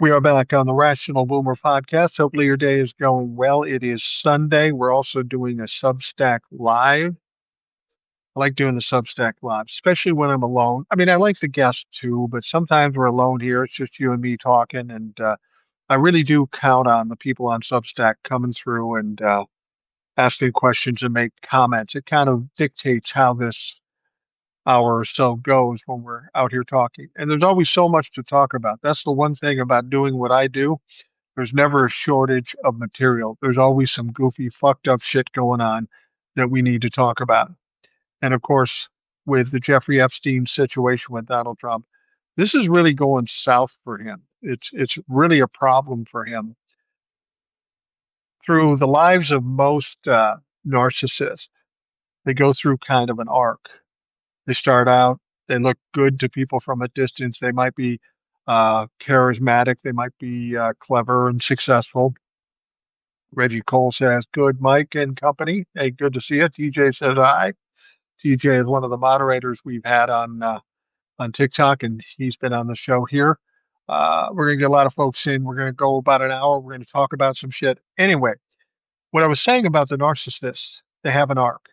We are back on the Rational Boomer podcast. Hopefully, your day is going well. It is Sunday. We're also doing a Substack Live. I like doing the Substack Live, especially when I'm alone. I mean, I like the guests too, but sometimes we're alone here. It's just you and me talking. And I really do count on the people on Substack coming through and asking questions and make comments. It kind of dictates how this hour or so goes when we're out here talking. And there's always so much to talk about. That's the one thing about doing what I do. There's never a shortage of material. There's always some goofy, fucked up shit going on that we need to talk about. And of course, with the Jeffrey Epstein situation with Donald Trump, this is really going south for him. It's really a problem for him. Through the lives of most narcissists, they go through kind of an arc. They start out, they look good to people from a distance. They might be charismatic, they might be clever and successful. Reggie Cole says, good, Mike and company. Hey, good to see you. TJ says, hi. TJ is one of the moderators we've had on TikTok, and he's been on the show here. We're going to get a lot of folks in. We're going to go about an hour. We're going to talk about some shit. Anyway, what I was saying about the narcissists, they have an arc.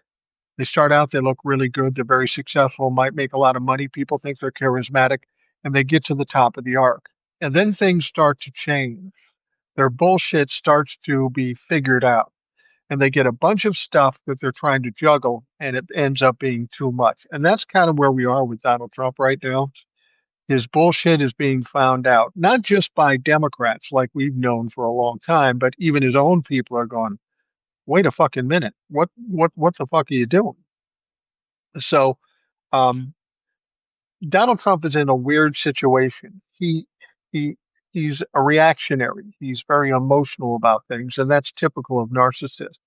They start out, they look really good. They're very successful, might make a lot of money. People think they're charismatic, and they get to the top of the arc. And then things start to change. Their bullshit starts to be figured out, and they get a bunch of stuff that they're trying to juggle, and it ends up being too much. And that's kind of where we are with Donald Trump right now. His bullshit is being found out, not just by Democrats like we've known for a long time, but even his own people are going, wait a fucking minute. What the fuck are you doing? So um, Donald Trump is in a weird situation. He he's a reactionary. He's very emotional about things, and that's typical of narcissists.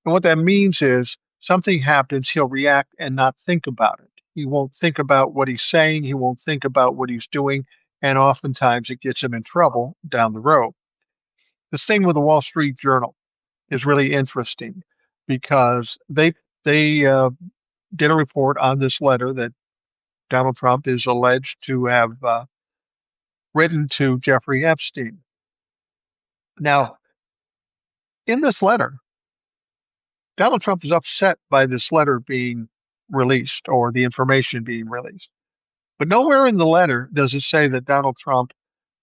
And what that means is something happens, he'll react and not think about it. He won't think about what he's saying, he won't think about what he's doing, and oftentimes it gets him in trouble down the road. This thing with the Wall Street Journal is really interesting because they did a report on this letter that Donald Trump is alleged to have written to Jeffrey Epstein. Now, in this letter, Donald Trump is upset by this letter being released or the information being released. But nowhere in the letter does it say that Donald Trump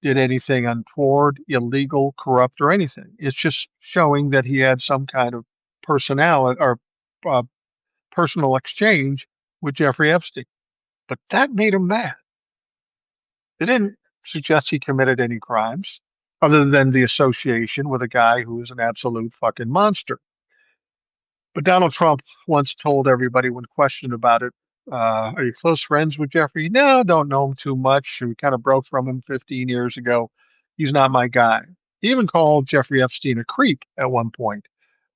did anything untoward, illegal, corrupt, or anything. It's just showing that he had some kind of personality or uh, personal exchange with Jeffrey Epstein. But that made him mad. It didn't suggest he committed any crimes other than the association with a guy who is an absolute fucking monster. But Donald Trump once told everybody when questioned about it, are you close friends with Jeffrey? No, don't know him too much. We kind of broke from him 15 years ago. He's not my guy. He even called Jeffrey Epstein a creep at one point,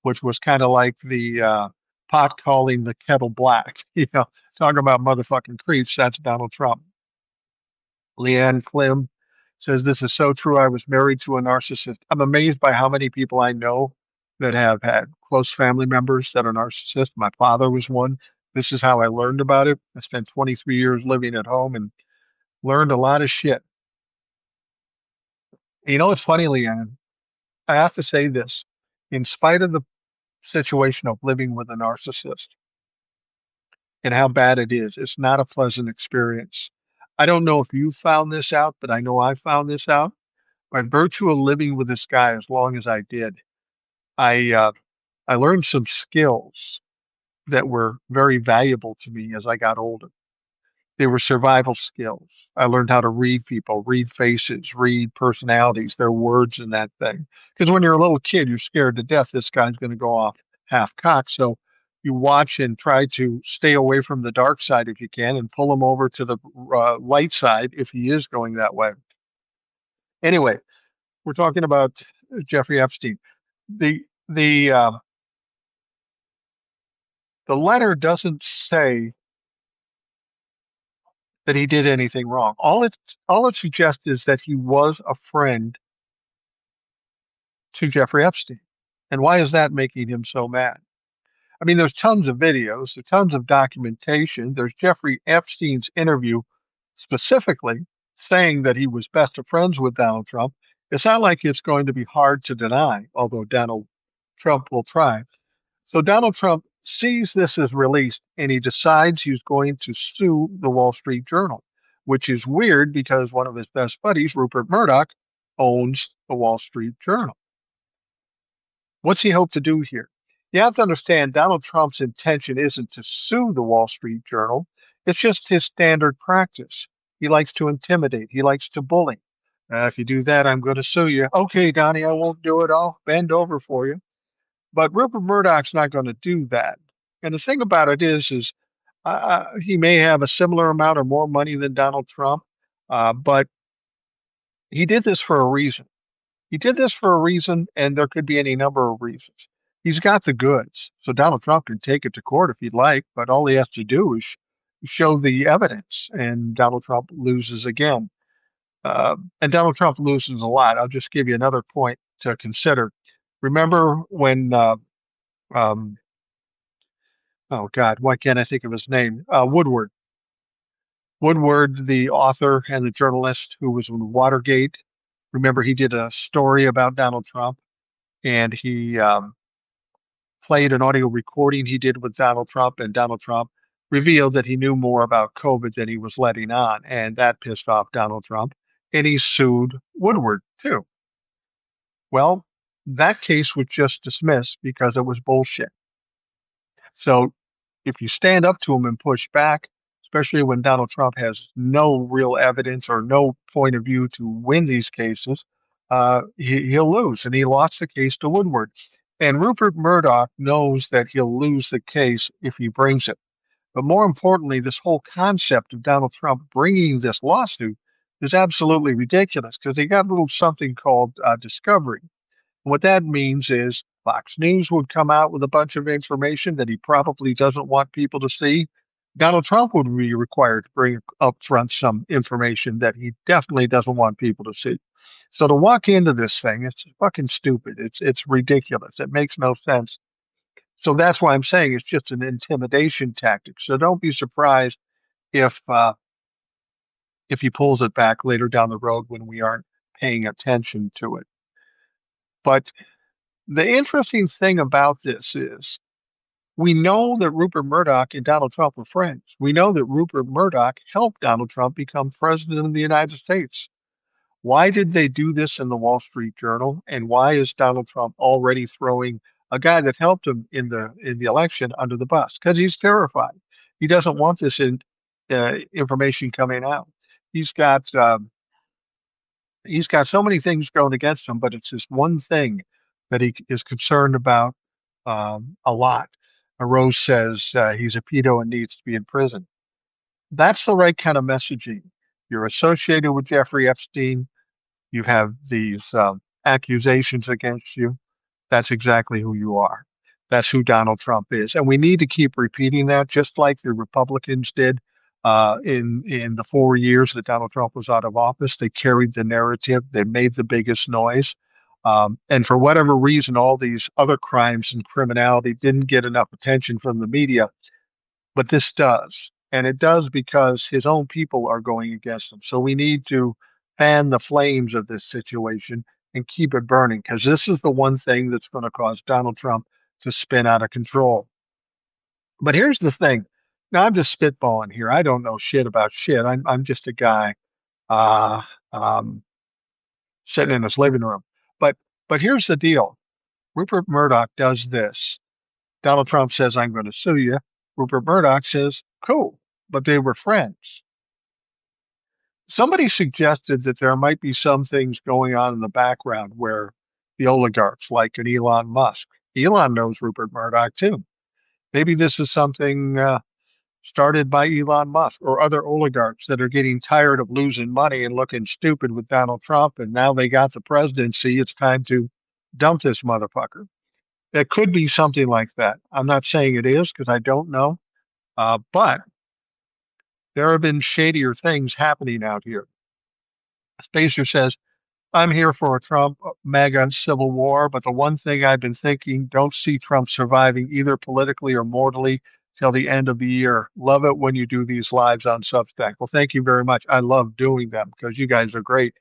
which was kind of like the pot calling the kettle black. Talking about motherfucking creeps. That's Donald Trump. Leanne Klim says, this is so true. I was married to a narcissist. I'm amazed by how many people I know that have had close family members that are narcissists. My father was one. This is how I learned about it. I spent 23 years living at home and learned a lot of shit. And you know what's funny, Leanne? I have to say this. In spite of the situation of living with a narcissist and how bad it is, it's not a pleasant experience. I don't know if you found this out, but I know I found this out. By virtue of living with this guy as long as I did, I I learned some skills that were very valuable to me as I got older. They were survival skills. I learned how to read people, read faces, read personalities, their words and that thing. Because when you're a little kid, you're scared to death this guy's going to go off half cocked. So you watch and try to stay away from the dark side if you can and pull him over to the light side if he is going that way. Anyway, we're talking about Jeffrey Epstein. The the uh, the letter doesn't say that he did anything wrong. All it suggests is that he was a friend to Jeffrey Epstein. And why is that making him so mad? I mean, there's tons of videos, there's tons of documentation. There's Jeffrey Epstein's interview specifically saying that he was best of friends with Donald Trump. It's not like it's going to be hard to deny, although Donald Trump will try. So Donald Trump sees this as released and he decides he's going to sue the Wall Street Journal, which is weird because one of his best buddies, Rupert Murdoch, owns the Wall Street Journal. What's he hope to do here? You have to understand Donald Trump's intention isn't to sue the Wall Street Journal. It's just his standard practice. He likes to intimidate. He likes to bully. If you do that, I'm going to sue you. Okay, Donnie, I won't do it. I'll bend over for you. But Rupert Murdoch's not going to do that. And the thing about it is, he may have a similar amount or more money than Donald Trump, but he did this for a reason. He did this for a reason, and there could be any number of reasons. He's got the goods, so Donald Trump can take it to court if he'd like, but all he has to do is show the evidence, and Donald Trump loses again. And Donald Trump loses a lot. I'll just give you another point to consider. Remember when, um, oh God, why can't I think of his name? Woodward. Woodward, the author and the journalist who was in Watergate. Remember, he did a story about Donald Trump, and he played an audio recording he did with Donald Trump, and Donald Trump revealed that he knew more about COVID than he was letting on, and that pissed off Donald Trump, and he sued Woodward too. Well, that case was just dismissed because it was bullshit. So if you stand up to him and push back, especially when Donald Trump has no real evidence or no point of view to win these cases, he'll lose. And he lost the case to Woodward. And Rupert Murdoch knows that he'll lose the case if he brings it. But more importantly, this whole concept of Donald Trump bringing this lawsuit is absolutely ridiculous because they got a little something called discovery. What that means is Fox News would come out with a bunch of information that he probably doesn't want people to see. Donald Trump would be required to bring up front some information that he definitely doesn't want people to see. So to walk into this thing, it's fucking stupid. It's ridiculous. It makes no sense. So that's why I'm saying it's just an intimidation tactic. So don't be surprised if if he pulls it back later down the road when we aren't paying attention to it. But the interesting thing about this is we know that Rupert Murdoch and Donald Trump were friends. We know that Rupert Murdoch helped Donald Trump become president of the United States. Why did they do this in the Wall Street Journal? And why is Donald Trump already throwing a guy that helped him in the election under the bus? Because he's terrified. He doesn't want this information coming out. He's got um, he's got so many things going against him, but it's this one thing that he is concerned about a lot. Rose says he's a pedo and needs to be in prison. That's the right kind of messaging. You're associated with Jeffrey Epstein. You have these accusations against you. That's exactly who you are. That's who Donald Trump is, and we need to keep repeating that, just like the Republicans did in the 4 years that Donald Trump was out of office. They carried the narrative. They made the biggest noise, and for whatever reason, all these other crimes and criminality didn't get enough attention from the media, but this does. And it does because his own people are going against him. So we need to fan the flames of this situation and keep it burning because this is the one thing that's going to cause Donald Trump to spin out of control. But here's the thing. Now I'm just spitballing here. I don't know shit about shit. I'm just a guy uh, um, sitting in his living room. But but here's the deal. Rupert Murdoch does this. Donald Trump says, I'm going to sue you. Rupert Murdoch says, cool, but they were friends. Somebody suggested that there might be some things going on in the background where the oligarchs, like an Elon Musk, Elon knows Rupert Murdoch too. Maybe this is something started by Elon Musk or other oligarchs that are getting tired of losing money and looking stupid with Donald Trump, and now they got the presidency. It's time to dump this motherfucker. It could be something like that. I'm not saying it is because I don't know, but there have been shadier things happening out here. Spacer says, I'm here for a Trump MAGA civil war, but the one thing I've been thinking, don't see Trump surviving either politically or mortally till the end of the year. Love it when you do these lives on Substack. Well, thank you very much. I love doing them because you guys are great.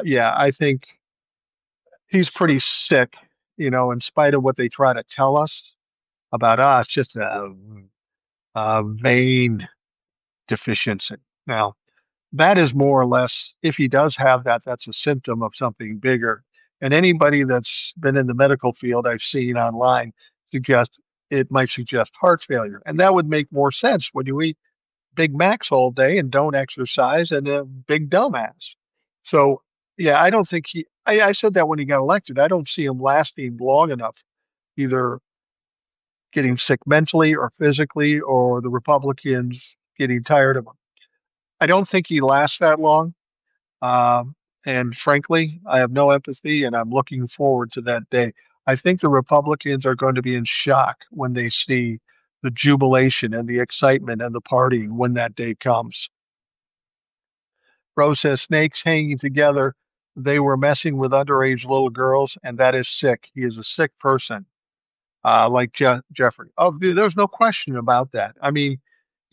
Yeah, I think He's pretty sick, in spite of what they try to tell us about us, just a vein deficiency. Now, that is more or less, if he does have that, that's a symptom of something bigger. And anybody that's been in the medical field I've seen online suggest it might suggest heart failure. And that would make more sense when you eat Big Macs all day and don't exercise and a big dumbass. So, yeah, I don't think I said that when he got elected. I don't see him lasting long enough, either getting sick mentally or physically, or the Republicans getting tired of him. I don't think he lasts that long. Um, and frankly, I have no empathy, and I'm looking forward to that day. I think the Republicans are going to be in shock when they see the jubilation and the excitement and the partying when that day comes. Rose says snakes hanging together. They were messing with underage little girls, and that is sick. He is a sick person, like Jeffrey. Oh, there's no question about that. I mean,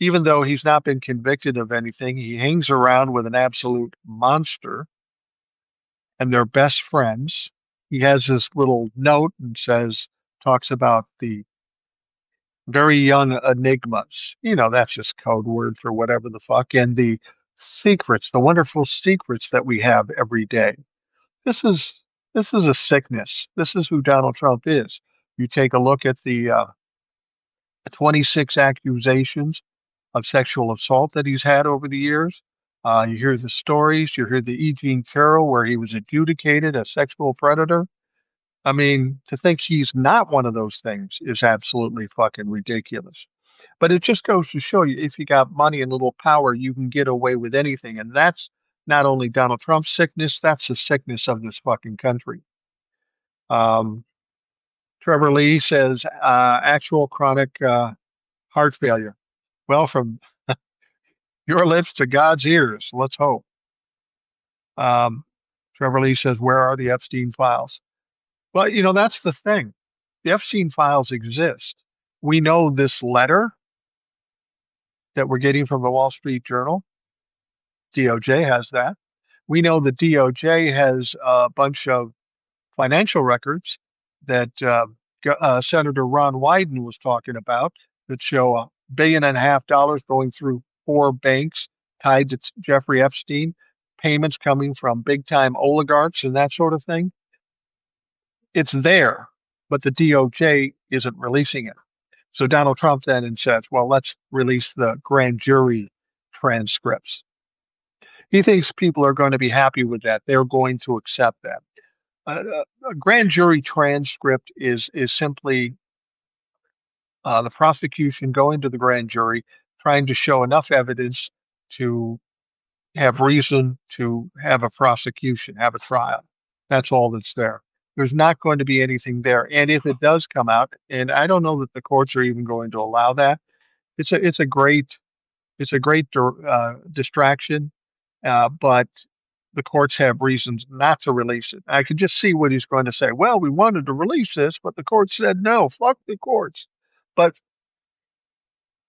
even though he's not been convicted of anything, he hangs around with an absolute monster and they're best friends. He has this little note and talks about the very young enigmas. That's just code word for whatever the fuck. And the secrets, the wonderful secrets that we have every day. This is this is a sickness. This is who Donald Trump is. You take a look at the 26 accusations of sexual assault that he's had over the years. You hear the stories. You hear the E. Jean Carroll where he was adjudicated a sexual predator. I mean, to think he's not one of those things is absolutely fucking ridiculous. But it just goes to show you, if you got money and little power, you can get away with anything. And that's not only Donald Trump's sickness, that's the sickness of this fucking country. Um, Trevor Lee says, actual chronic heart failure. Well, from your lips to God's ears, let's hope. Um, Trevor Lee says, where are the Epstein files? Well, that's the thing. The Epstein files exist. We know this letter that we're getting from the Wall Street Journal. DOJ has that. We know the DOJ has a bunch of financial records that Senator Ron Wyden was talking about that show $1.5 billion going through 4 banks tied to Jeffrey Epstein, payments coming from big time oligarchs and that sort of thing. It's there, but the DOJ isn't releasing it. So Donald Trump then says, well, let's release the grand jury transcripts. He thinks people are going to be happy with that. They're going to accept that. A grand jury transcript is simply the prosecution going to the grand jury, trying to show enough evidence to have reason to have a prosecution, have a trial. That's all that's there. There's not going to be anything there. And if it does come out, and I don't know that the courts are even going to allow that, it's a great distraction, but the courts have reasons not to release it. I could just see what he's going to say. Well, we wanted to release this, but the court said no. Fuck the courts. But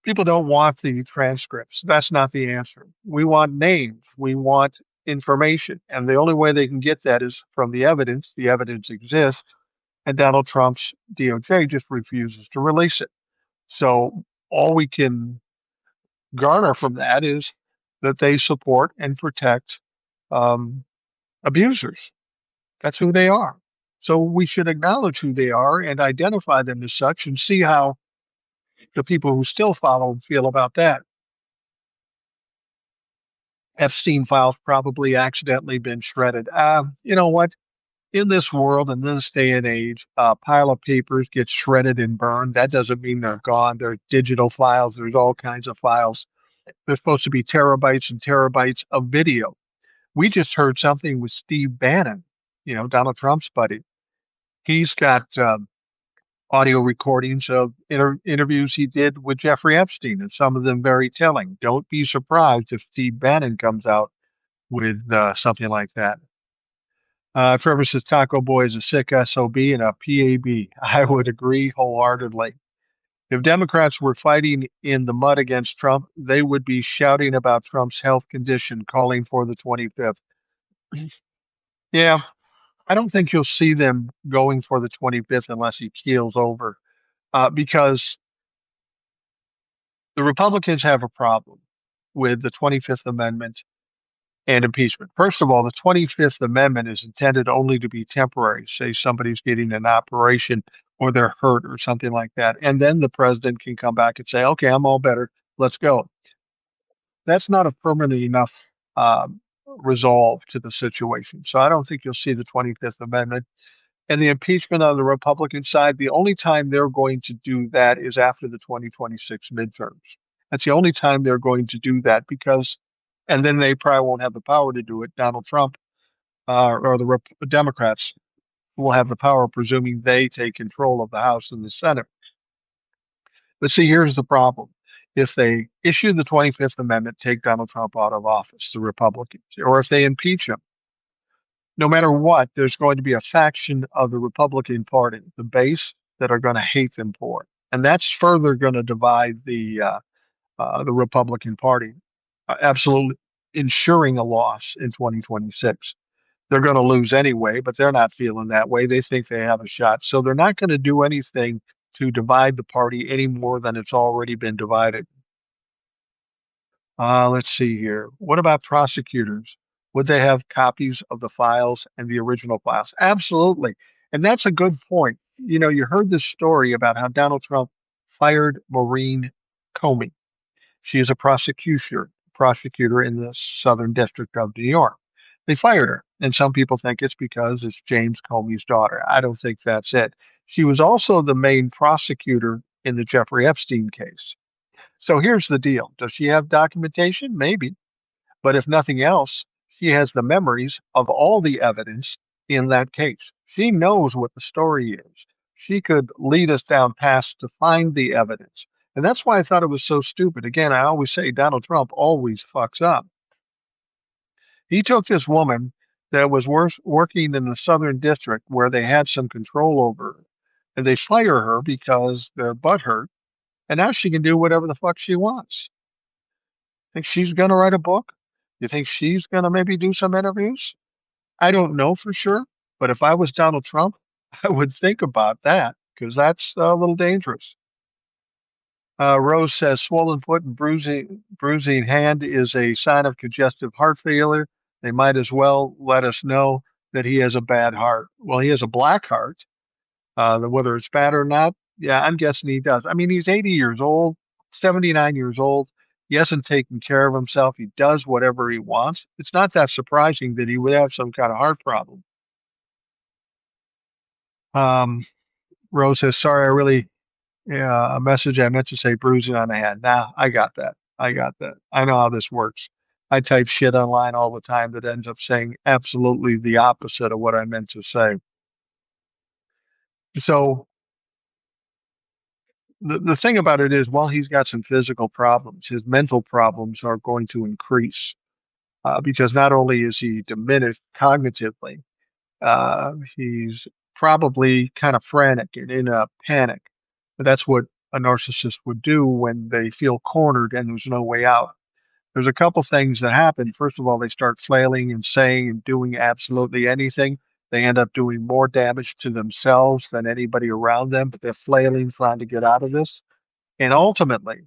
people don't want the transcripts. That's not the answer. We want names. We want information. And the only way they can get that is from the evidence. The evidence exists. And Donald Trump's DOJ just refuses to release it. So all we can garner from that is that they support and protect um, abusers. That's who they are. So we should acknowledge who they are and identify them as such and see how the people who still follow them feel about that. Epstein files probably accidentally been shredded. You know what? In this world, in this day and age, a pile of papers gets shredded and burned. That doesn't mean they're gone. They're digital files. There's all kinds of files. There's supposed to be terabytes and terabytes of video. We just heard something with Steve Bannon, Donald Trump's buddy. He's got audio recordings of interviews he did with Jeffrey Epstein, and some of them very telling. Don't be surprised if Steve Bannon comes out with something like that. Trevor says Taco Boy is a sick SOB and a PAB. I would agree wholeheartedly. If Democrats were fighting in the mud against Trump, they would be shouting about Trump's health condition, calling for the 25th. Yeah, I don't think you'll see them going for the 25th unless he keels over, because the Republicans have a problem with the 25th Amendment and impeachment. First of all, the 25th Amendment is intended only to be temporary. Say somebody's getting an operation or they're hurt or something like that. And then the president can come back and say, okay, I'm all better. Let's go. That's not a permanent enough resolve to the situation. So I don't think you'll see the 25th Amendment. And the impeachment on the Republican side, the only time they're going to do that is after the 2026 midterms. That's the only time they're going to do that because, and then they probably won't have the power to do it. Donald Trump or the Democrats will have the power, presuming they take control of the House and the Senate. But see, here's the problem. If they issue the 25th Amendment, take Donald Trump out of office, the Republicans, or if they impeach him, no matter what, there's going to be a faction of the Republican Party, the base, that are going to hate them for it, and that's further going to divide the Republican Party, absolutely ensuring a loss in 2026. They're going to lose anyway, but they're not feeling that way. They think they have a shot, so they're not going to do anything to divide the party any more than it's already been divided. Let's see here. What about prosecutors? Would they have copies of the files and the original files? Absolutely. And that's a good point. You know, you heard this story about how Donald Trump fired Maureen Comey. She is a prosecutor in the Southern District of New York. They fired her, and some people think it's because it's James Comey's daughter. I don't think that's it. She was also the main prosecutor in the Jeffrey Epstein case. So here's the deal. Does she have documentation? Maybe. But if nothing else, she has the memories of all the evidence in that case. She knows what the story is. She could lead us down paths to find the evidence. And that's why I thought it was so stupid. Again, I always say Donald Trump always fucks up. He took this woman that was working in the Southern District where they had some control over her, and they fire her because their butt hurt, and now she can do whatever the fuck she wants. Think she's gonna write a book? You think she's gonna maybe do some interviews? I don't know for sure, but if I was Donald Trump, I would think about that because that's a little dangerous. Rose says swollen foot and bruising hand is a sign of congestive heart failure. They might as well let us know that he has a bad heart. Well, he has a black heart. Whether it's bad or not, yeah, I'm guessing he does. I mean, he's 80 years old, 79 years old. He hasn't taken care of himself. He does whatever he wants. It's not that surprising that he would have some kind of heart problem. Um, Rose says, sorry, I really, yeah, a message I meant to say bruising on the hand. Nah, I got that. I got that. I know how this works. I type shit online all the time that ends up saying absolutely the opposite of what I meant to say. So the thing about it is, while he's got some physical problems, his mental problems are going to increase because not only is he diminished cognitively, he's probably kind of frantic and in a panic. But that's what a narcissist would do when they feel cornered and there's no way out. There's a couple things that happen. First of all, they start flailing and saying and doing absolutely anything. They end up doing more damage to themselves than anybody around them, but they're flailing, trying to get out of this. And ultimately,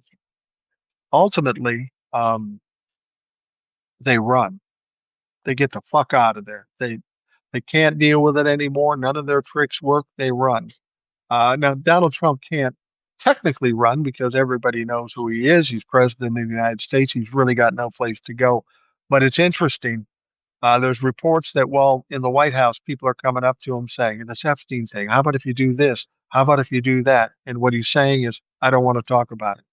they run. They get the fuck out of there. They can't deal with it anymore. None of their tricks work. They run. Now, Donald Trump can't technically run because everybody knows who he is. He's president of the United States. He's really got no place to go. But it's interesting. There's reports that while in the White House, people are coming up to him saying, "This Epstein thing. How about if you do this? How about if you do that?" And what he's saying is, "I don't want to talk about it."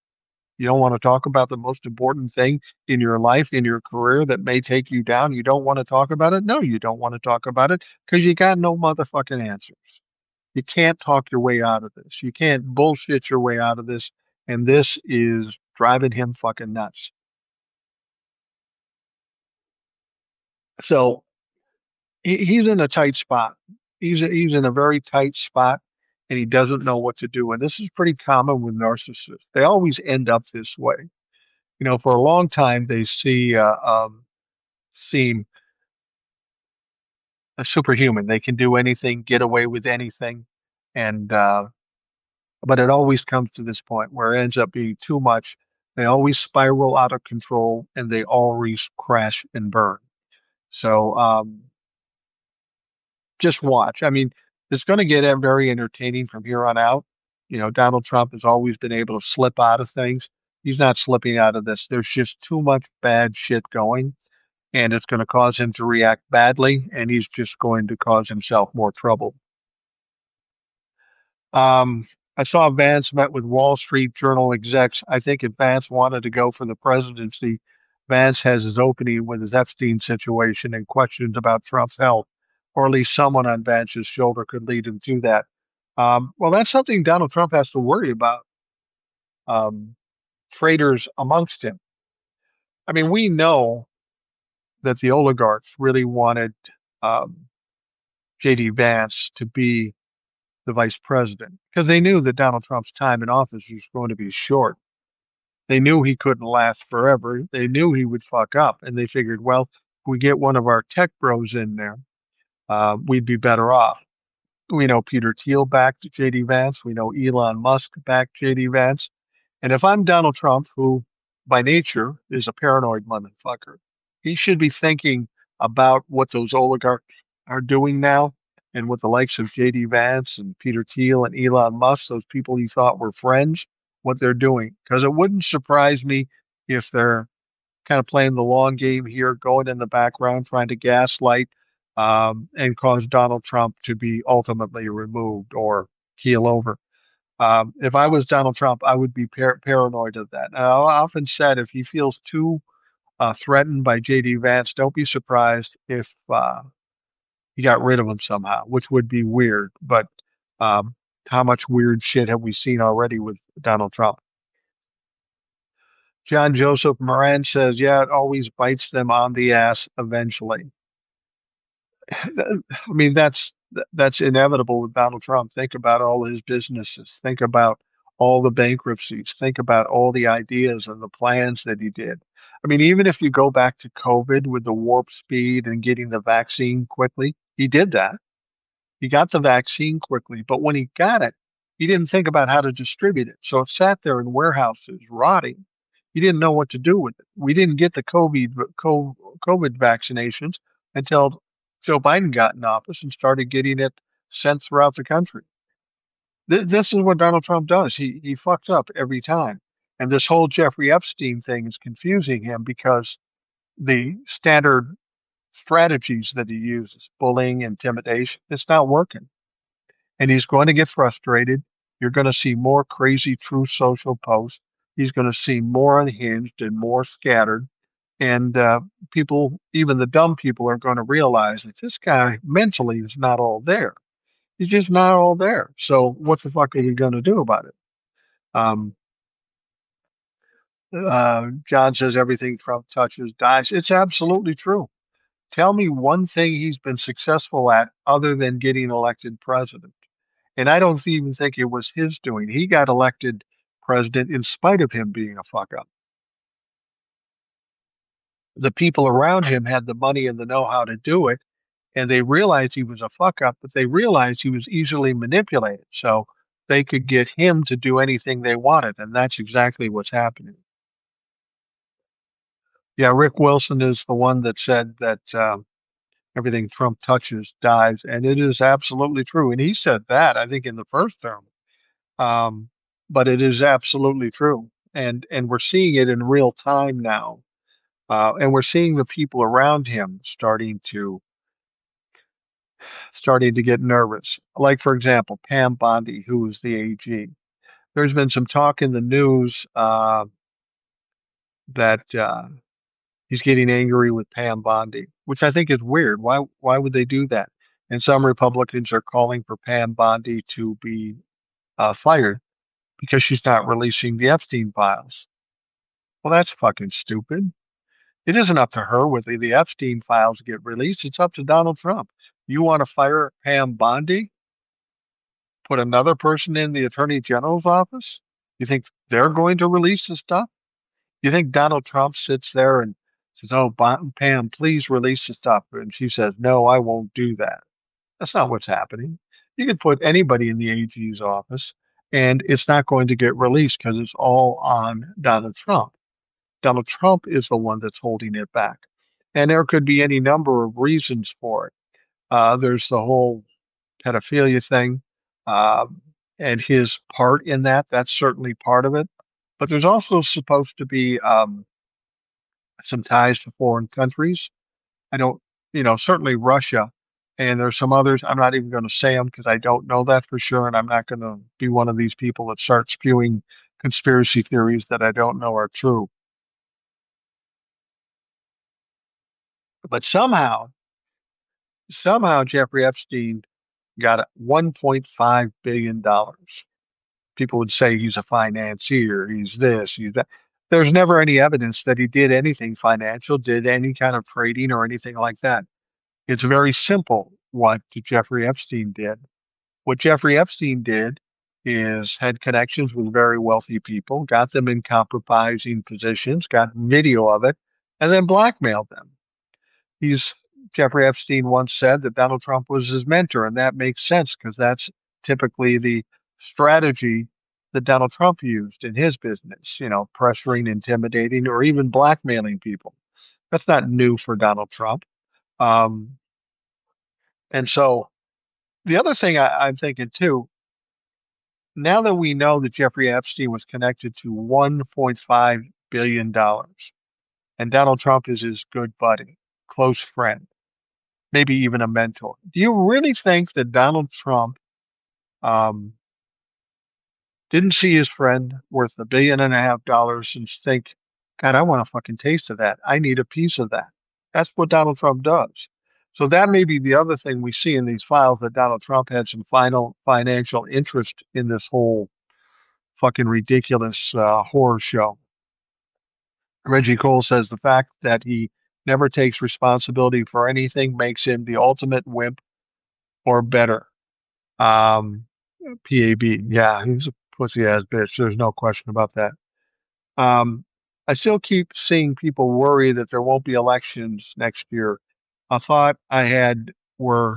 You don't want to talk about the most important thing in your life, in your career that may take you down. You don't want to talk about it? No, you don't want to talk about it because you got no motherfucking answers. You can't talk your way out of this. You can't bullshit your way out of this. And this is driving him fucking nuts. So he's in a tight spot. He's in a very tight spot and he doesn't know what to do. And this is pretty common with narcissists. They always end up this way. You know, for a long time, they seem superhuman. They can do anything, get away with anything, and but it always comes to this point where it ends up being too much. They always spiral out of control, and they always crash and burn. So just watch. I mean, it's going to get very entertaining from here on out. You know, Donald Trump has always been able to slip out of things. He's not slipping out of this. There's just too much bad shit going, and it's going to cause him to react badly, and he's just going to cause himself more trouble. Um, I saw Vance met with Wall Street Journal execs. I think if Vance wanted to go for the presidency, Vance has his opening with his Epstein situation and questions about Trump's health, or at least someone on Vance's shoulder could lead him to that. Well, that's something Donald Trump has to worry about. Um, Traitors amongst him. I mean, we know that the oligarchs really wanted um, JD Vance to be the vice president because they knew that Donald Trump's time in office was going to be short. They knew he couldn't last forever. They knew he would fuck up, and they figured, well, if we get one of our tech bros in there, we'd be better off. We know Peter Thiel backed JD Vance. We know Elon Musk backed JD Vance. And if I'm Donald Trump, who by nature is a paranoid motherfucker, he should be thinking about what those oligarchs are doing now and what the likes of JD Vance and Peter Thiel and Elon Musk, those people he thought were friends, what they're doing. Because it wouldn't surprise me if they're kind of playing the long game here, going in the background, trying to gaslight and cause Donald Trump to be ultimately removed or keel over. If I was Donald Trump, I would be paranoid of that. And I often said if he feels too threatened by JD Vance, don't be surprised if he got rid of him somehow, which would be weird. But um, how much weird shit have we seen already with Donald Trump? John Joseph Moran says, yeah, it always bites them on the ass eventually. I mean, that's inevitable with Donald Trump. Think about all his businesses. Think about all the bankruptcies. Think about all the ideas and the plans that he did. I mean, even if you go back to COVID with the warp speed and getting the vaccine quickly, he did that. He got the vaccine quickly, but when he got it, he didn't think about how to distribute it. So it sat there in warehouses rotting. He didn't know what to do with it. We didn't get the COVID vaccinations until Joe Biden got in office and started getting it sent throughout the country. This is what Donald Trump does. He fucks up every time. And this whole Jeffrey Epstein thing is confusing him because the standard strategies that he uses, bullying, intimidation, it's not working. And he's going to get frustrated. You're going to see more crazy true social posts. He's going to see more unhinged and more scattered. And people, even the dumb people, are going to realize that this guy mentally is not all there. He's just not all there. So what the fuck are you going to do about it? Um, John says everything Trump touches dies. It's absolutely true. Tell me one thing he's been successful at other than getting elected president. And I don't even think it was his doing. He got elected president in spite of him being a fuck up. The people around him had the money and the know-how to do it, and they realized he was a fuck up, but they realized he was easily manipulated. So they could get him to do anything they wanted, and that's exactly what's happening. Yeah, Rick Wilson is the one that said that everything Trump touches dies, and it is absolutely true. And he said that, I think, in the first term. Um, but it is absolutely true, and we're seeing it in real time now, and we're seeing the people around him starting to get nervous. Like for example, Pam Bondi, who is the AG. There's been some talk in the news that he's getting angry with Pam Bondi, which I think is weird. Why would they do that? And some Republicans are calling for Pam Bondi to be fired because she's not releasing the Epstein files. Well, that's fucking stupid. It isn't up to her whether the Epstein files get released. It's up to Donald Trump. You want to fire Pam Bondi? Put another person in the Attorney General's office? You think they're going to release the stuff? You think Donald Trump sits there and Says, "Oh, Pam, please release the stuff." And she says, "No, I won't do that." That's not what's happening. You could put anybody in the AG's office, and it's not going to get released because it's all on Donald Trump. Donald Trump is the one that's holding it back. And there could be any number of reasons for it. There's the whole pedophilia thing, um, and his part in that. That's certainly part of it. But there's also supposed to be some ties to foreign countries. I don't, certainly Russia, and there's some others. I'm not even going to say them because I don't know that for sure, and I'm not going to be one of these people that starts spewing conspiracy theories that I don't know are true. But somehow Jeffrey Epstein got $1.5 billion. People would say he's a financier, he's this, he's that. There's never any evidence that he did anything financial, did any kind of trading or anything like that. It's very simple what Jeffrey Epstein did. What Jeffrey Epstein did is had connections with very wealthy people, got them in compromising positions, got video of it, and then blackmailed them. He's Jeffrey Epstein once said that Donald Trump was his mentor, and that makes sense because that's typically the strategy that Donald Trump used in his business, pressuring, intimidating, or even blackmailing people. That's not new for Donald Trump. Um, and so the other thing I'm thinking too, now that we know that Jeffrey Epstein was connected to $1.5 billion, and Donald Trump is his good buddy, close friend, maybe even a mentor. Do you really think that Donald Trump um, didn't see his friend worth $1.5 billion and think, God, I want a fucking taste of that. I need a piece of that. That's what Donald Trump does. So that may be the other thing we see in these files that Donald Trump had some final financial interest in this whole fucking ridiculous horror show. Reggie Cole says the fact that he never takes responsibility for anything makes him the ultimate wimp or better. Um, PAB. Yeah, he's a pussy ass bitch. There's no question about that. Um, I still keep seeing people worry that there won't be elections next year. A thought I had where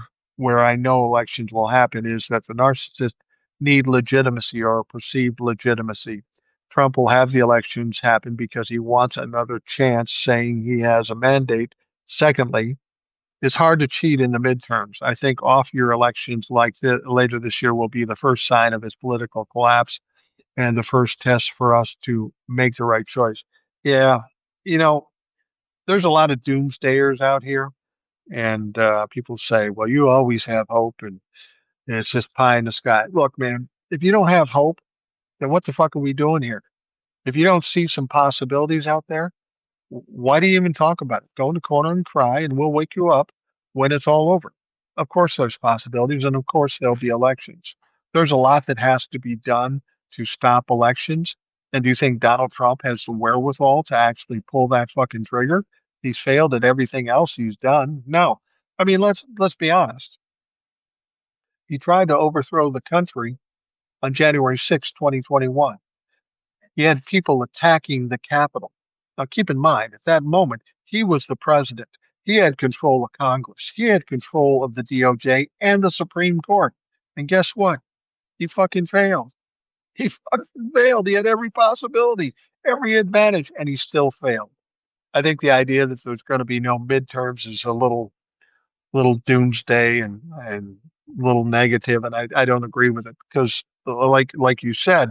I know elections will happen is that the narcissists need legitimacy or perceived legitimacy. Trump will have the elections happen because he wants another chance, saying he has a mandate. Secondly, it's hard to cheat in the midterms. I think off-year elections like later this year will be the first sign of his political collapse and the first test for us to make the right choice. Yeah, you know, there's a lot of doomsdayers out here, and people say, "Well, you always have hope, and it's just pie in the sky." Look, man, if you don't have hope, then what the fuck are we doing here? If you don't see some possibilities out there, why do you even talk about it? Go in the corner and cry, and we'll wake you up when it's all over. Of course, there's possibilities, and of course, there'll be elections. There's a lot that has to be done to stop elections. And do you think Donald Trump has the wherewithal to actually pull that fucking trigger? He's failed at everything else he's done. No. I mean, let's be honest. He tried to overthrow the country on January 6th, 2021. He had people attacking the Capitol. Now, keep in mind, at that moment, he was the president. He had control of Congress. He had control of the DOJ and the Supreme Court. And guess what? He fucking failed. He fucking failed. He had every possibility, every advantage, and he still failed. I think the idea that there's going to be no midterms is a little doomsday and little negative, and I don't agree with it because, like you said,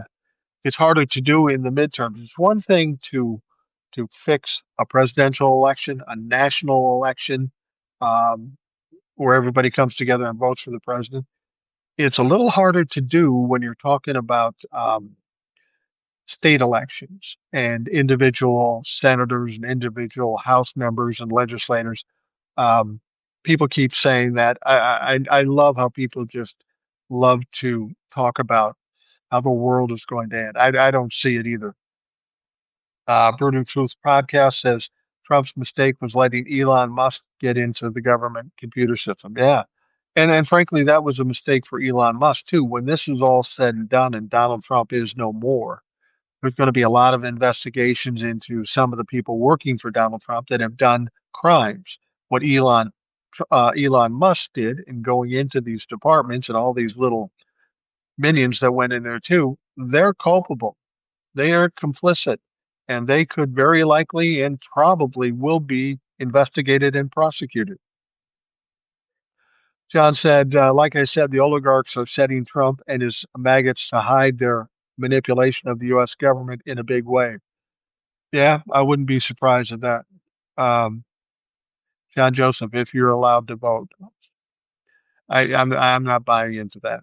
it's harder to do in the midterms. It's one thing to fix a presidential election, a national election, um, where everybody comes together and votes for the president. It's a little harder to do when you're talking about state elections and individual senators and individual House members and legislators. Um, People keep saying that. I love how people just love to talk about how the world is going to end. I don't see it either. Brutal Truth podcast says Trump's mistake was letting Elon Musk get into the government computer system. Yeah. And frankly, that was a mistake for Elon Musk too. When this is all said and done and Donald Trump is no more, There's going to be a lot of investigations into some of the people working for Donald Trump that have done crimes. What Elon Musk did in going into these departments and all these little minions that went in there too, they're culpable. They are complicit, and they could very likely and probably will be investigated and prosecuted. John said, like I said, the oligarchs are setting Trump and his maggots to hide their manipulation of the U.S. government in a big way. Yeah, I wouldn't be surprised at that. Um, John Joseph, if you're allowed to vote, I'm not buying into that.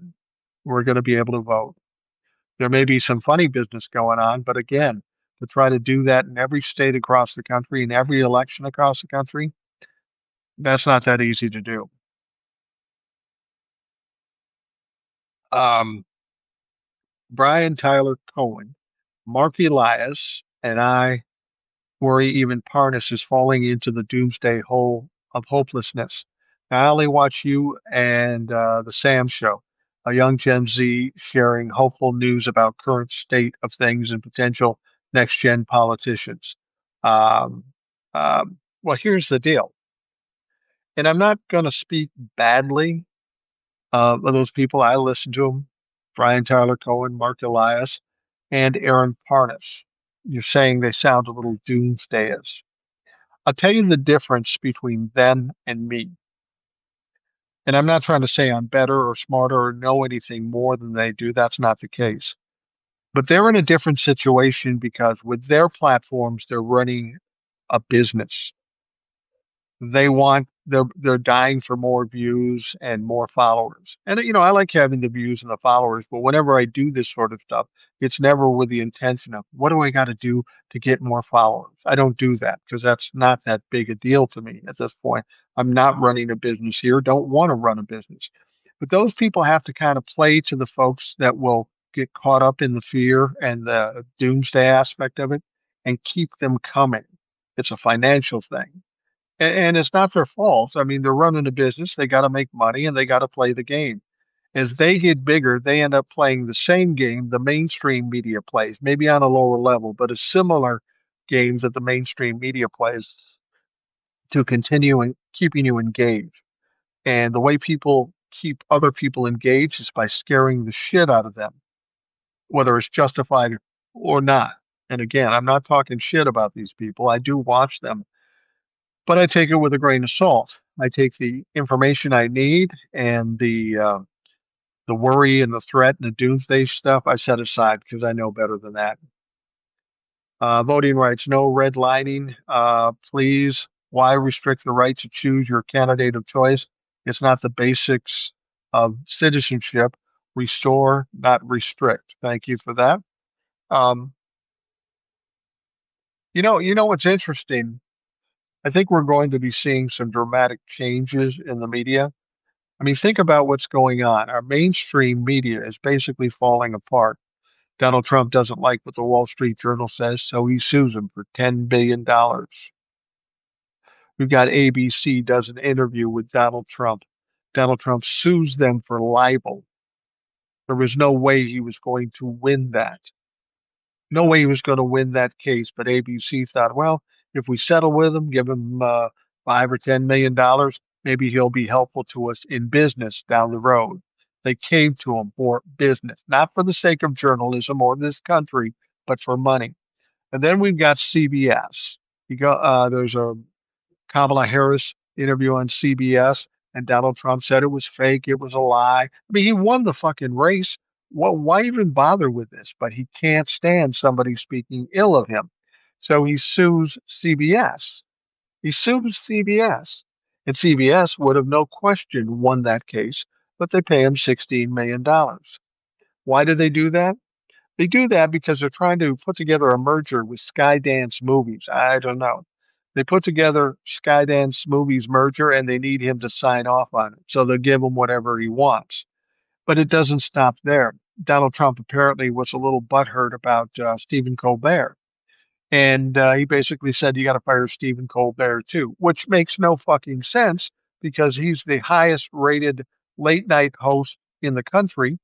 We're going to be able to vote. There may be some funny business going on, but again, to try to do that in every state across the country, in every election across the country, that's not that easy to do. Um, Brian Tyler Cohen, Mark Elias, and I worry even Parnas is falling into the doomsday hole of hopelessness. I only watch you and the Sam Show, a young Gen Z sharing hopeful news about current state of things and potential next gen politicians. Um, well, here's the deal, and I'm not going to speak badly of those people. I listen to them: Brian Tyler Cohen, Mark Elias, and Aaron Parnas. You're saying they sound a little doomsdayish. I'll tell you the difference between them and me. And I'm not trying to say I'm better or smarter or know anything more than they do. That's not the case. But they're in a different situation because with their platforms, they're running a business. They're dying for more views and more followers. And I like having the views and the followers, but whenever I do this sort of stuff, it's never with the intention of what do I got to do to get more followers. I don't do that because that's not that big a deal to me at this point. I'm not running a business here, don't want to run a business. But those people have to kind of play to the folks that will get caught up in the fear and the doomsday aspect of it and keep them coming. It's a financial thing, and it's not their fault. I mean, they're running a business, they gotta make money, and they gotta play the game. As they get bigger, they end up playing the same game the mainstream media plays, maybe on a lower level, but a similar games that the mainstream media plays to continue and keeping you engaged. And the way people keep other people engaged is by scaring the shit out of them, whether it's justified or not. And again, I'm not talking shit about these people. I do watch them, but I take it with a grain of salt. I take the information I need and the worry and the threat and the doomsday stuff I set aside because I know better than that. Voting rights, no redlining, please. Why restrict the right to choose your candidate of choice? It's not the basics of citizenship. Restore, not restrict. Thank you for that. Um, you know what's interesting? I think we're going to be seeing some dramatic changes in the media. I mean, think about what's going on. Our mainstream media is basically falling apart. Donald Trump doesn't like what the Wall Street Journal says, so he sues him for $10 billion. We've got ABC does an interview with Donald Trump. Donald Trump sues them for libel. There was no way he was going to win that. No way he was going to win that case. But ABC thought, well, if we settle with him, give him $5 or $10 million, maybe he'll be helpful to us in business down the road. They came to him for business, not for the sake of journalism or this country, but for money. And then we've got CBS. There's a Kamala Harris interview on CBS, and Donald Trump said it was fake, it was a lie. I mean, he won the fucking race. Why even bother with this? But he can't stand somebody speaking ill of him. So he sues CBS. He sues CBS. And CBS would have no question won that case, but they pay him $16 million. Why do they do that? They do that because they're trying to put together a merger with Skydance Movies. I don't know. They put together Skydance Movies merger and they need him to sign off on it. So they'll give him whatever he wants. But it doesn't stop there. Donald Trump apparently was a little butthurt about Stephen Colbert. And he basically said, you got to fire Stephen Colbert too, which makes no fucking sense because he's the highest rated late night host in the country.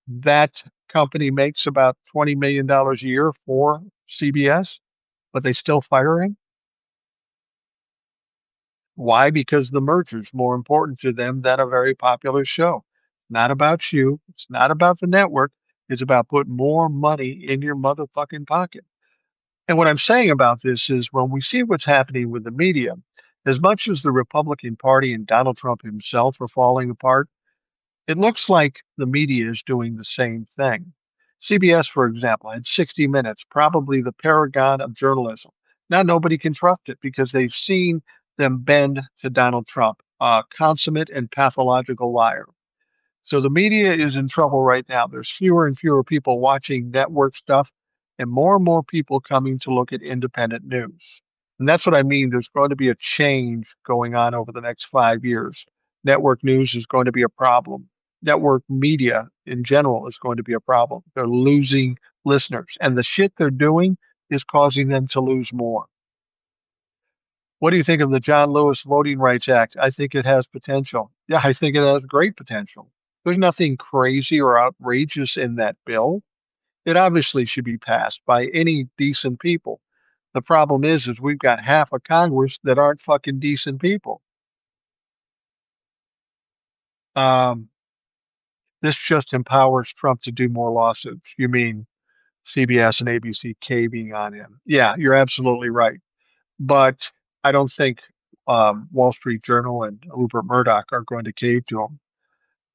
That company makes about $20 million a year for CBS, but they still fire him. Why? Because the merger's more important to them than a very popular show. Not about you. It's not about the network. It's about putting more money in your motherfucking pocket. And what I'm saying about this is when we see what's happening with the media, as much as the Republican Party and Donald Trump himself are falling apart, it looks like the media is doing the same thing. CBS, for example, had 60 Minutes, probably the paragon of journalism. Now nobody can trust it because they've seen them bend to Donald Trump, a consummate and pathological liar. So the media is in trouble right now. There's fewer and fewer people watching network stuff and more people coming to look at independent news. And that's what I mean. There's going to be a change going on over the next 5 years. Network news is going to be a problem. Network media in general is going to be a problem. They're losing listeners, and the shit they're doing is causing them to lose more. What do you think of the John Lewis Voting Rights Act? I think it has potential. Yeah, I think it has great potential. There's nothing crazy or outrageous in that bill. It obviously should be passed by any decent people. The problem is we've got half of Congress that aren't fucking decent people. Um, this just empowers Trump to do more lawsuits. You mean CBS and ABC caving on him? Yeah, you're absolutely right. But I don't think Wall Street Journal and Rupert Murdoch are going to cave to him.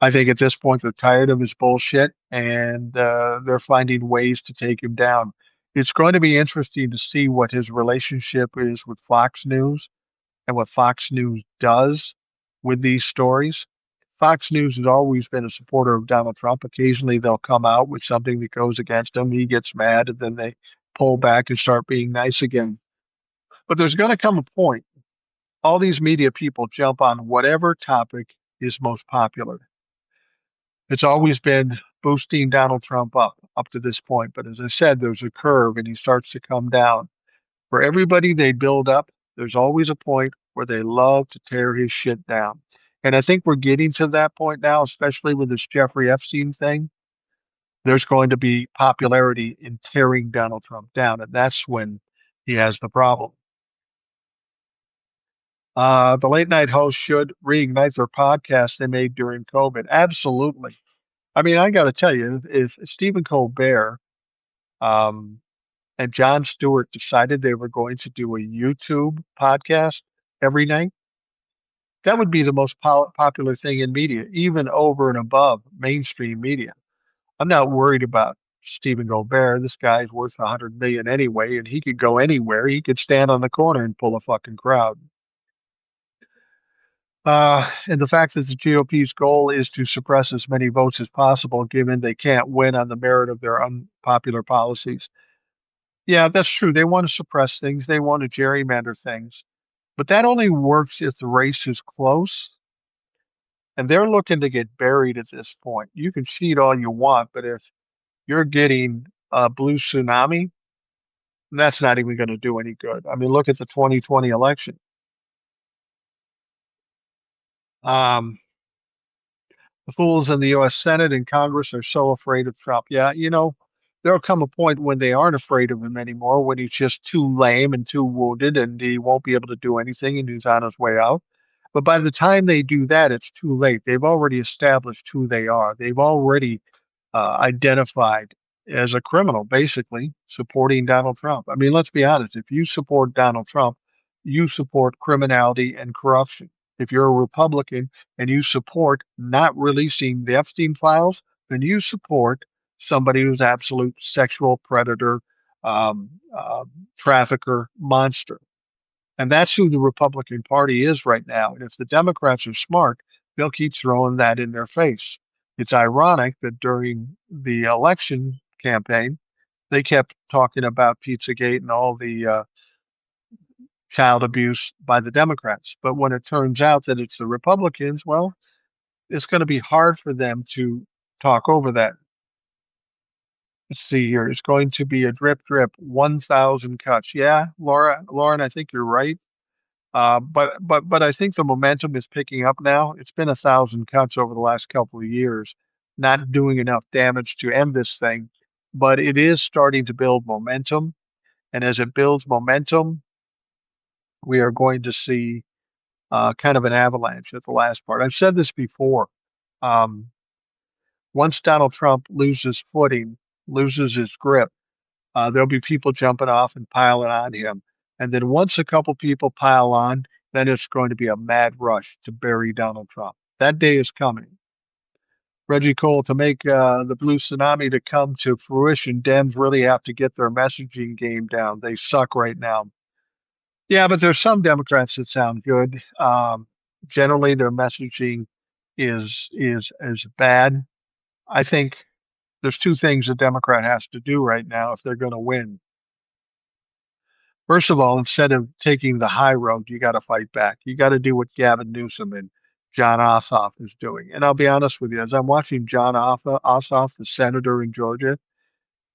I think at this point they're tired of his bullshit and they're finding ways to take him down. It's going to be interesting to see what his relationship is with Fox News and what Fox News does with these stories. Fox News has always been a supporter of Donald Trump. Occasionally they'll come out with something that goes against him. He gets mad and then they pull back and start being nice again. But there's going to come a point. All these media people jump on whatever topic is most popular. It's always been boosting Donald Trump up to this point. But as I said, there's a curve and he starts to come down. For everybody they build up, there's always a point where they love to tear his shit down. And I think we're getting to that point now, especially with this Jeffrey Epstein thing. There's going to be popularity in tearing Donald Trump down. And that's when he has the problem. The late night host should reignite their podcast they made during COVID. Absolutely. I mean, I got to tell you, if Stephen Colbert um, and Jon Stewart decided they were going to do a YouTube podcast every night, that would be the most popular thing in media, even over and above mainstream media. I'm not worried about Stephen Colbert. This guy's worth 100 million anyway, and he could go anywhere. He could stand on the corner and pull a fucking crowd. And the fact that the GOP's goal is to suppress as many votes as possible, given they can't win on the merit of their unpopular policies. Yeah, that's true. They want to suppress things. They want to gerrymander things. But that only works if the race is close. And they're looking to get buried at this point. You can cheat all you want, but if you're getting a blue tsunami, that's not even going to do any good. I mean, look at the 2020 election. Um, the fools in the US Senate and Congress are so afraid of Trump. Yeah, there'll come a point when they aren't afraid of him anymore, when he's just too lame and too wounded and he won't be able to do anything and he's on his way out. But by the time they do that, it's too late. They've already established who they are. They've already identified as a criminal, basically supporting Donald Trump. I mean, let's be honest. If you support Donald Trump, you support criminality and corruption. If you're a Republican and you support not releasing the Epstein files, then you support somebody who's absolute sexual predator, um, uh, trafficker, monster. And that's who the Republican Party is right now. And if the Democrats are smart, they'll keep throwing that in their face. It's ironic that during the election campaign, they kept talking about Pizzagate and all the child abuse by the Democrats. But when it turns out that it's the Republicans, well, it's going to be hard for them to talk over that. Let's see here. It's going to be a drip, drip, 1,000 cuts. Yeah, Lauren, I think you're right. But I think the momentum is picking up now. It's been 1,000 cuts over the last couple of years. not doing enough damage to end this thing, but it is starting to build momentum. And as it builds momentum, we are going to see kind of an avalanche at the last part. I've said this before. Um, Once Donald Trump loses footing, loses his grip, there'll be people jumping off and piling on him. And then once a couple people pile on, then it's going to be a mad rush to bury Donald Trump. That day is coming. Reggie Cole, to make the blue tsunami to come to fruition, Dems really have to get their messaging game down. They suck right now. Yeah, but there's some Democrats that sound good. Generally, their messaging is bad. I think there's two things a Democrat has to do right now if they're going to win. First of all, instead of taking the high road, you got to fight back. You got to do what Gavin Newsom and John Ossoff is doing. And I'll be honest with you, as I'm watching Ossoff, the senator in Georgia,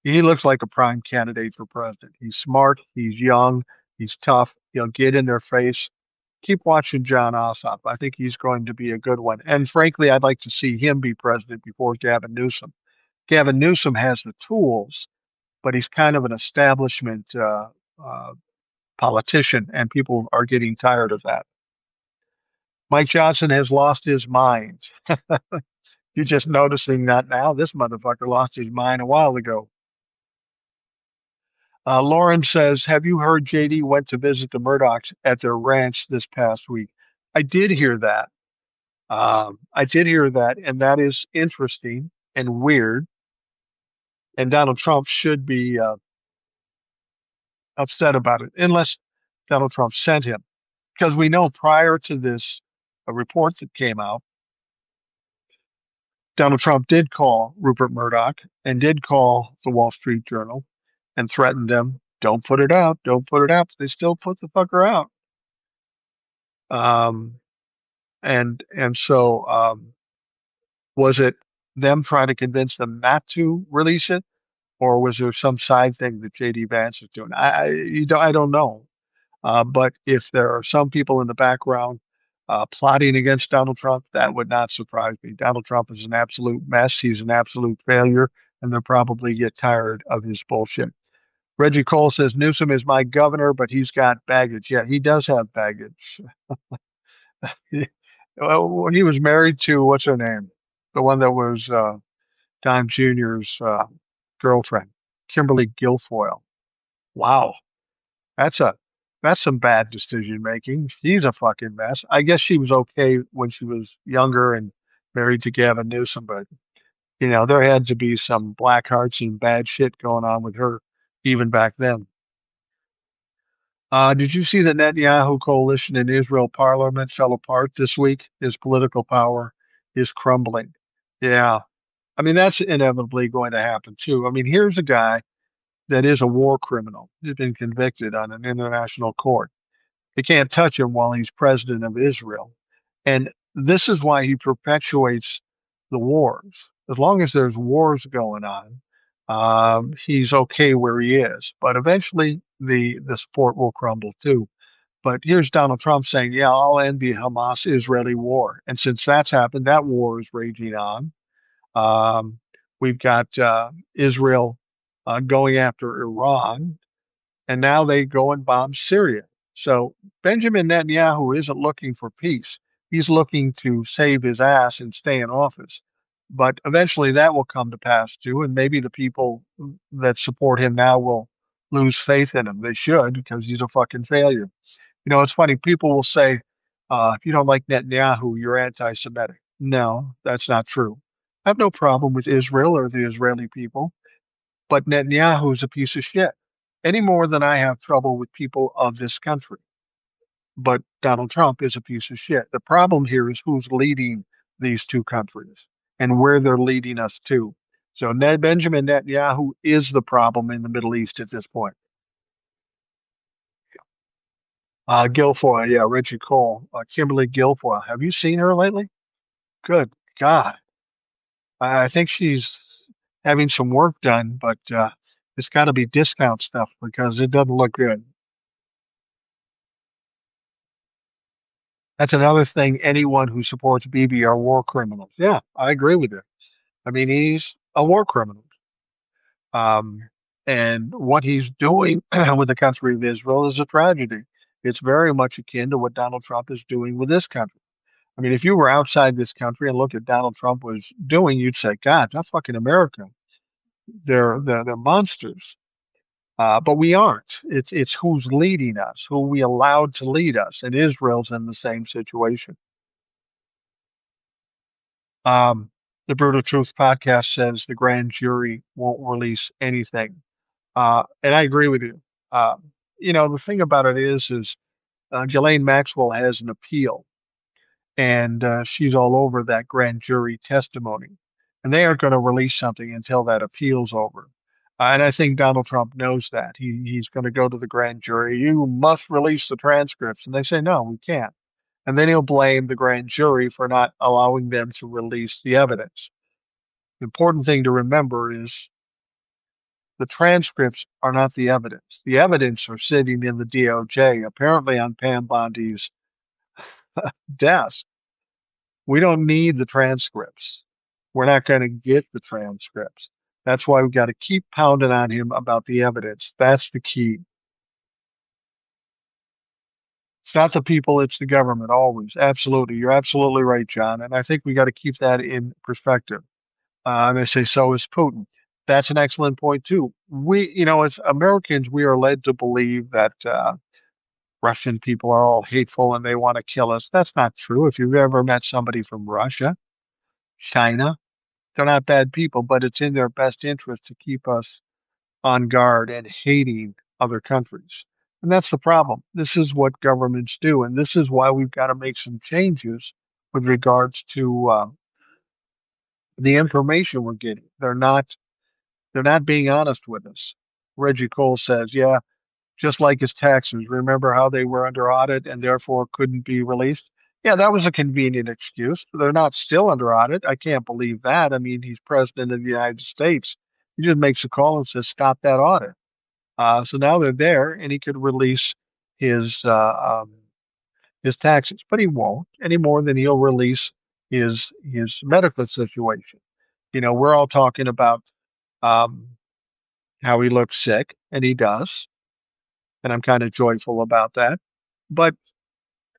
he looks like a prime candidate for president. He's smart, he's young, he's tough. He'll get in their face. Keep watching John Ossoff. I think he's going to be a good one. And frankly, I'd like to see him be president before Gavin Newsom. Gavin Newsom has the tools, but he's kind of an establishment uh, politician, and people are getting tired of that. Mike Johnson has lost his mind. You're just noticing that now. This motherfucker lost his mind a while ago. Lauren says, "Have you heard JD went to visit the Murdochs at their ranch this past week?" I did hear that. I did hear that, and that is interesting and weird. And Donald Trump should be upset about it, unless Donald Trump sent him. Because we know prior to this reports that came out, Donald Trump did call Rupert Murdoch and did call the Wall Street Journal and threatened them, don't put it out, don't put it out. They still put the fucker out. Um, and so was it them trying to convince them not to release it, or was there some side thing that JD Vance was doing? I don't know. But if there are some people in the background plotting against Donald Trump, that would not surprise me. Donald Trump is an absolute mess. He's an absolute failure, and they'll probably get tired of his bullshit. Reggie Cole says Newsom is my governor, but he's got baggage. Yeah, he does have baggage. Well, when he was married to what's her name, the one that was Don Jr.'s girlfriend, Kimberly Guilfoyle. Wow, that's a that's some bad decision making. She's a fucking mess. I guess she was okay when she was younger and married to Gavin Newsom, but there had to be some black hearts and bad shit going on with her even back then. Did you see the Netanyahu coalition in Israel parliament fell apart this week? His political power is crumbling. Yeah. I mean, that's inevitably going to happen too. I mean, here's a guy that is a war criminal. He's been convicted on an international court. They can't touch him while he's president of Israel. And this is why he perpetuates the wars. As long as there's wars going on, he's okay where he is. But eventually, the support will crumble too. But here's Donald Trump saying, "Yeah, I'll end the Hamas-Israeli war." And since that's happened, that war is raging on. Um, we've got Israel going after Iran, and now they go and bomb Syria. So Benjamin Netanyahu isn't looking for peace. He's looking to save his ass and stay in office. But eventually that will come to pass too, and maybe the people that support him now will lose faith in him. They should, because he's a fucking failure. It's funny. People will say, if you don't like Netanyahu, you're anti-Semitic. No, that's not true. I have no problem with Israel or the Israeli people, but Netanyahu is a piece of shit any more than I have trouble with people of this country. But Donald Trump is a piece of shit. The problem here is who's leading these two countries and where they're leading us to. So Benjamin Netanyahu is the problem in the Middle East at this point. Guilfoyle, yeah, Reggie Cole, Kimberly Guilfoyle. Have you seen her lately? Good God. I think she's having some work done, but it's got to be discount stuff because it doesn't look good. That's another thing. Anyone who supports Bibi are war criminals. Yeah, I agree with you. I mean, he's a war criminal. Um, and what he's doing with the country of Israel is a tragedy. It's very much akin to what Donald Trump is doing with this country. I mean, if you were outside this country and looked at Donald Trump was doing, you'd say, God, that's fucking America. They're monsters. But we aren't. It's who's leading us, who we allowed to lead us, and Israel's in the same situation. Um, the Brutal Truth podcast says the grand jury won't release anything, and I agree with you. The thing about it is Ghislaine Maxwell has an appeal, and she's all over that grand jury testimony, and they aren't going to release something until that appeal's over. And I think Donald Trump knows that. He's going to go to the grand jury. You must release the transcripts, and they say no, we can't. And then he'll blame the grand jury for not allowing them to release the evidence. The important thing to remember is the transcripts are not the evidence. The evidence are sitting in the DOJ, apparently on Pam Bondi's desk. We don't need the transcripts. We're not going to get the transcripts. That's why we've got to keep pounding on him about the evidence. That's the key. It's not the people, it's the government, always. Absolutely. You're absolutely right, John. And I think we got to keep that in perspective. And they say, so is Putin. That's an excellent point, too. As Americans, we are led to believe that Russian people are all hateful and they want to kill us. That's not true. If you've ever met somebody from Russia, China, they're not bad people, but it's in their best interest to keep us on guard and hating other countries. And that's the problem. This is what governments do. And this is why we've got to make some changes with regards to the information we're getting. They're not being honest with us. Reggie Cole says, yeah, just like his taxes. Remember how they were under audit and therefore couldn't be released? Yeah, that was a convenient excuse. They're not still under audit. I can't believe that. I mean, he's president of the United States. He just makes a call and says, stop that audit. So now they're there, and he could release his uh, um, his taxes, but he won't any more than he'll release his medical situation. We're all talking about um, how he looks sick, and he does, and I'm kind of joyful about that. But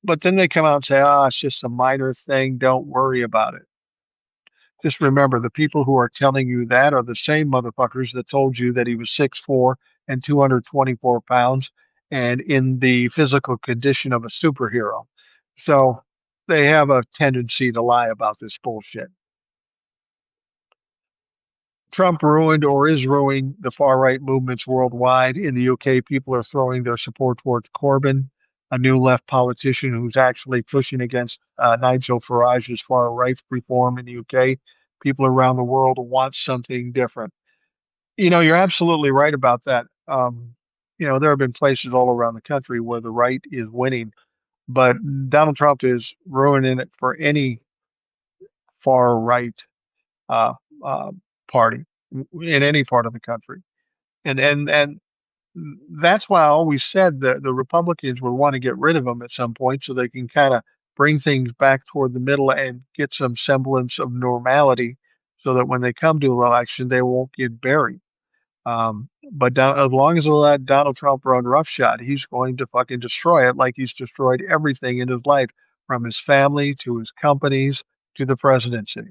but then they come out and say, "Ah, it's just a minor thing. Don't worry about it." Just remember, the people who are telling you that are the same motherfuckers that told you that he was 6'4" and 224 pounds and in the physical condition of a superhero. So they have a tendency to lie about this bullshit. Trump ruined or is ruining the far right movements worldwide. In the UK, people are throwing their support towards Corbyn, a new left politician who's actually pushing against Nigel Farage's far right reform in the UK. People around the world want something different. You're absolutely right about that. There have been places all around the country where the right is winning, but Donald Trump is ruining it for any far right uh, uh, party in any part of the country. And that's why I always said that the Republicans would want to get rid of him at some point so they can kind of bring things back toward the middle and get some semblance of normality so that when they come to an election, they won't get buried. But as long as we let Donald Trump run roughshod, he's going to fucking destroy it like he's destroyed everything in his life, from his family to his companies to the presidency.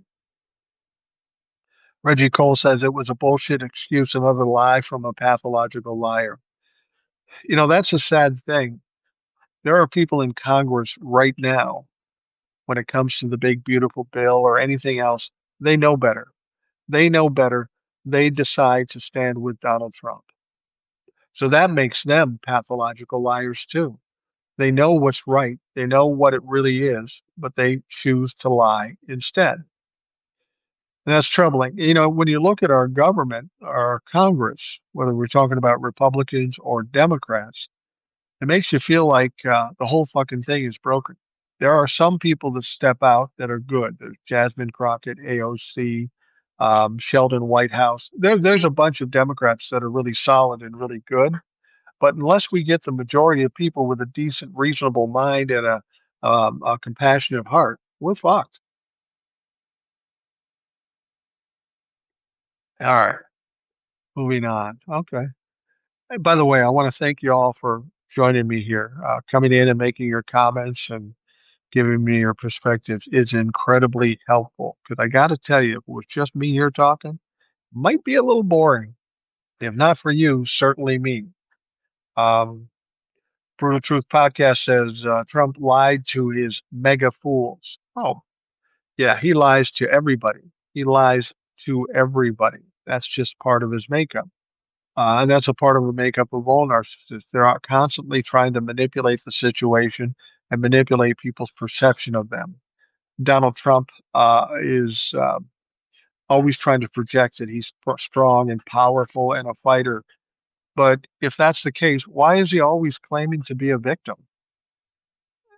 Reggie Cole says it was a bullshit excuse, another lie from a pathological liar. That's a sad thing. There are people in Congress right now, when it comes to the big, beautiful bill or anything else, they know better. They know better. They decide to stand with Donald Trump. So that makes them pathological liars too. They know what's right. They know what it really is, but they choose to lie instead. And that's troubling. When you look at our government, our Congress, whether we're talking about Republicans or Democrats, it makes you feel like the whole fucking thing is broken. There are some people that step out that are good. There's Jasmine Crockett, AOC, Sheldon Whitehouse. There's a bunch of Democrats that are really solid and really good. But unless we get the majority of people with a decent, reasonable mind and a compassionate heart, we're fucked. All right, moving on. Okay. Hey, by the way, I want to thank you all for joining me here, coming in and making your comments and giving me your perspectives is incredibly helpful. Because I got to tell you, if it was just me here talking, might be a little boring. If not for you, certainly me. Um, Brutal Truth Podcast says Trump lied to his mega fools. Oh, yeah, he lies to everybody. He lies to everybody. That's just part of his makeup. And that's a part of the makeup of all narcissists. They're out constantly trying to manipulate the situation and manipulate people's perception of them. Donald Trump is always trying to project that he's strong and powerful and a fighter. But if that's the case, why is he always claiming to be a victim?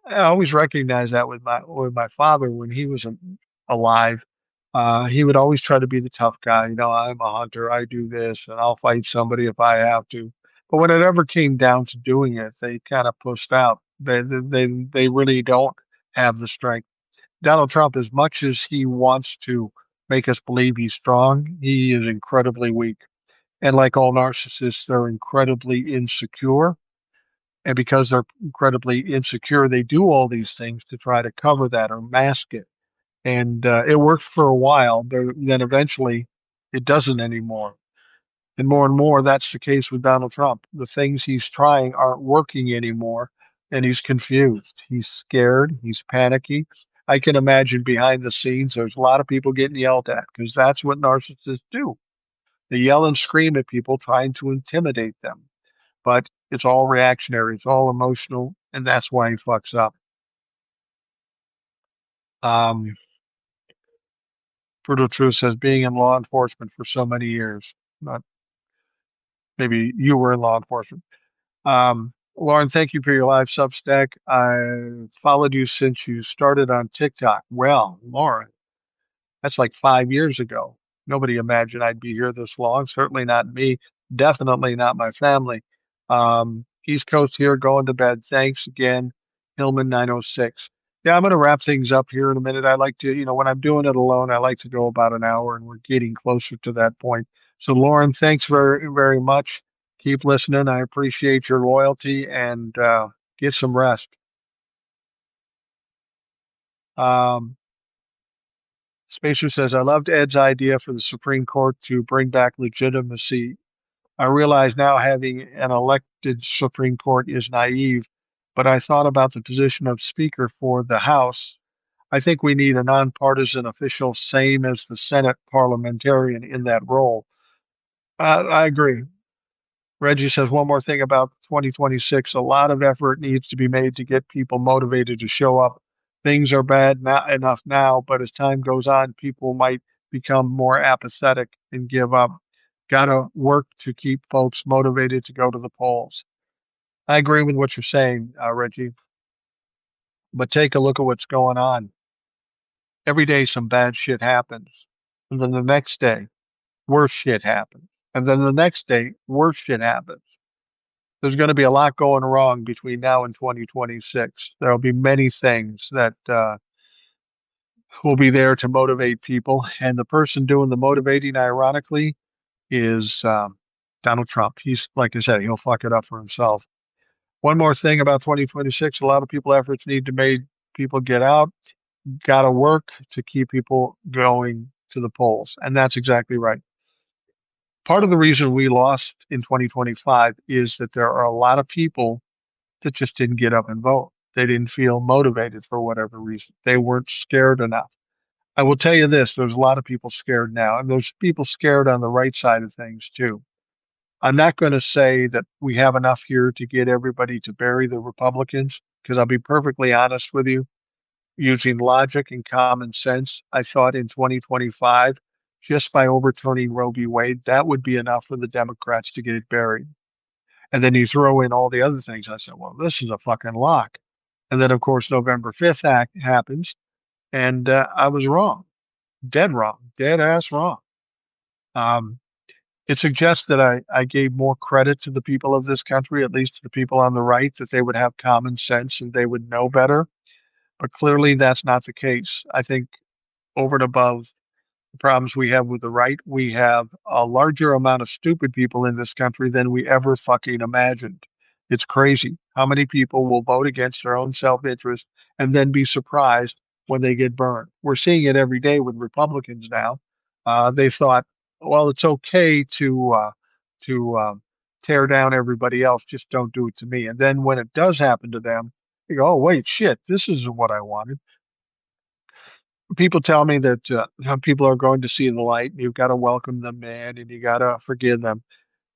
I always recognized that with my father when he was alive. He would always try to be the tough guy. You know, I'm a hunter. I do this, and I'll fight somebody if I have to. But when it ever came down to doing it, they kind of pushed out. They really don't have the strength. Donald Trump, as much as he wants to make us believe he's strong, he is incredibly weak. And like all narcissists, they're incredibly insecure. And because they're incredibly insecure, they do all these things to try to cover that or mask it. And it worked for a while, but then eventually it doesn't anymore. And more, that's the case with Donald Trump. The things he's trying aren't working anymore, and he's confused. He's scared. He's panicky. I can imagine behind the scenes, there's a lot of people getting yelled at because that's what narcissists do. They yell and scream at people, trying to intimidate them. But it's all reactionary, it's all emotional, and that's why he fucks up. Um, Brutal Truth says being in law enforcement for so many years. Not maybe you were in law enforcement. Lauren, thank you for your live Substack. I followed you since you started on TikTok. Well, Lauren, that's like 5 years ago. Nobody imagined I'd be here this long. Certainly not me. Definitely not my family. East Coast here, going to bed. Thanks again, Hillman 906. Yeah, I'm going to wrap things up here in a minute. I like to, when I'm doing it alone, I like to go about an hour, and we're getting closer to that point. So, Lauren, thanks very, very much. Keep listening. I appreciate your loyalty and get some rest. Um, Spacer says, I loved Ed's idea for the Supreme Court to bring back legitimacy. I realize now having an elected Supreme Court is naive, but I thought about the position of Speaker for the House. I think we need a nonpartisan official, same as the Senate parliamentarian in that role. I agree. Reggie says one more thing about 2026. A lot of effort needs to be made to get people motivated to show up. Things are bad not enough now, but as time goes on, people might become more apathetic and give up. Got to work to keep folks motivated to go to the polls. I agree with what you're saying, Reggie, but take a look at what's going on. Every day, some bad shit happens. And then the next day, worse shit happens. And then the next day, worse shit happens. There's going to be a lot going wrong between now and 2026. There'll be many things that will be there to motivate people. And the person doing the motivating, ironically, is Donald Trump. He's, like I said, he'll fuck it up for himself. One more thing about 2026, a lot of people efforts need to make people get out, got to work to keep people going to the polls. And that's exactly right. Part of the reason we lost in 2025 is that there are a lot of people that just didn't get up and vote. They didn't feel motivated for whatever reason. They weren't scared enough. I will tell you this, there's a lot of people scared now, and there's people scared on the right side of things too. I'm not going to say that we have enough here to get everybody to bury the Republicans, because I'll be perfectly honest with you, using logic and common sense, I thought in 2025, just by overturning Roe v. Wade, that would be enough for the Democrats to get it buried. And then you throw in all the other things. I said, well, this is a fucking lock. And then, of course, November 5th act happens. And I was wrong, dead ass wrong. Um, it suggests that I gave more credit to the people of this country, at least to the people on the right, that they would have common sense and they would know better. But clearly, that's not the case. I think over and above The problems we have with the right, we have a larger amount of stupid people in this country than we ever fucking imagined. It's crazy how many people will vote against their own self-interest and then be surprised when they get burned. We're seeing it every day with Republicans now. They thought, well, it's okay to tear down everybody else, just don't do it to me. And then when it does happen to them, they go, oh wait, shit, this isn't what I wanted. People tell me that some people are going to see the light, and you've got to welcome them in, and you got to forgive them.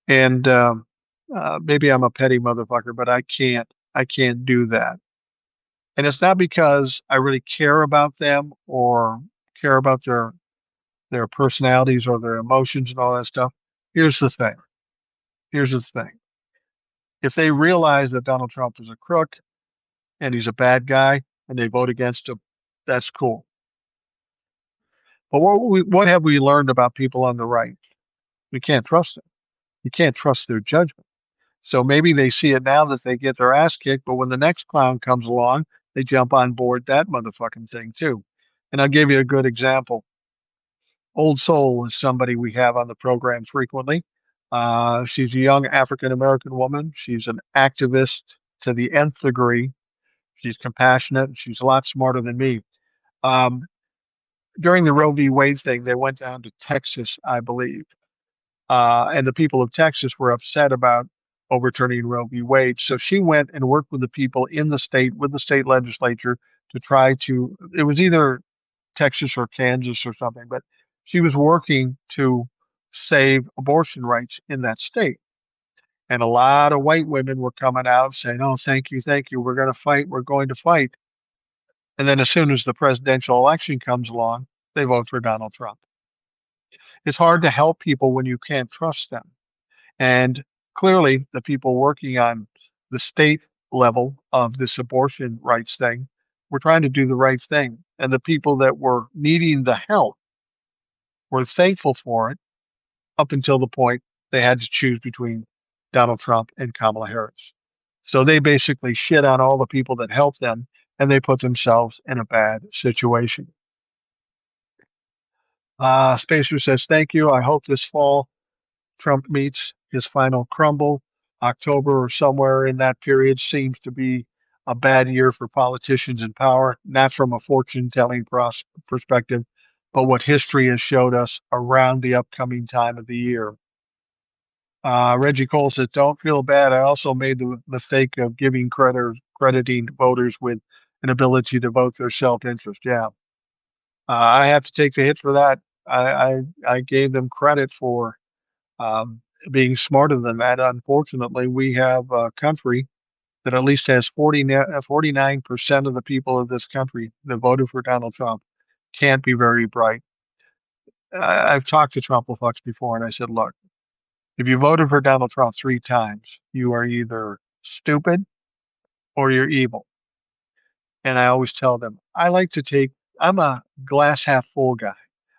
And maybe I'm a petty motherfucker, but I can't do that. And it's not because I really care about them or care about their personalities or their emotions and all that stuff. Here's the thing. Here's the thing. If they realize that Donald Trump is a crook and he's a bad guy and they vote against him, that's cool. But what have we learned about people on the right? We can't trust them. You can't trust their judgment. So maybe they see it now that they get their ass kicked, but when the next clown comes along, they jump on board that motherfucking thing too. And I'll give you a good example. Old Soul is somebody we have on the program frequently. She's a young African American woman. She's an activist to the nth degree. She's compassionate. And she's a lot smarter than me. Um, During the Roe v. Wade thing, they went down to Texas, I believe. And the people of Texas were upset about overturning Roe v. Wade. So she went and worked with the people in the state, with the state legislature, to try to, it was either Texas or Kansas or something, but she was working to save abortion rights in that state. And a lot of white women were coming out saying, oh, thank you. We're going to fight. We're going to fight. And then as soon as the presidential election comes along, they vote for Donald Trump. It's hard to help people when you can't trust them. And clearly, the people working on the state level of this abortion rights thing were trying to do the right thing. And the people that were needing the help were thankful for it up until the point they had to choose between Donald Trump and Kamala Harris. So they basically shit on all the people that helped them and they put themselves in a bad situation. Spacer says, thank you. I hope this fall Trump meets his final crumble. October or somewhere in that period seems to be a bad year for politicians in power, not from a fortune telling perspective, but what history has showed us around the upcoming time of the year. Reggie Cole says, don't feel bad. I also made the mistake of crediting voters with an ability to vote their self interest. Yeah. I have to take the hit for that. I gave them credit for um, being smarter than that. Unfortunately, we have a country that at least has 49% of the people of this country that voted for Donald Trump can't be very bright. I've talked to Trumplefucks before, and I said, look, if you voted for Donald Trump 3 times, you are either stupid or you're evil. And I always tell them, I'm a glass half full guy.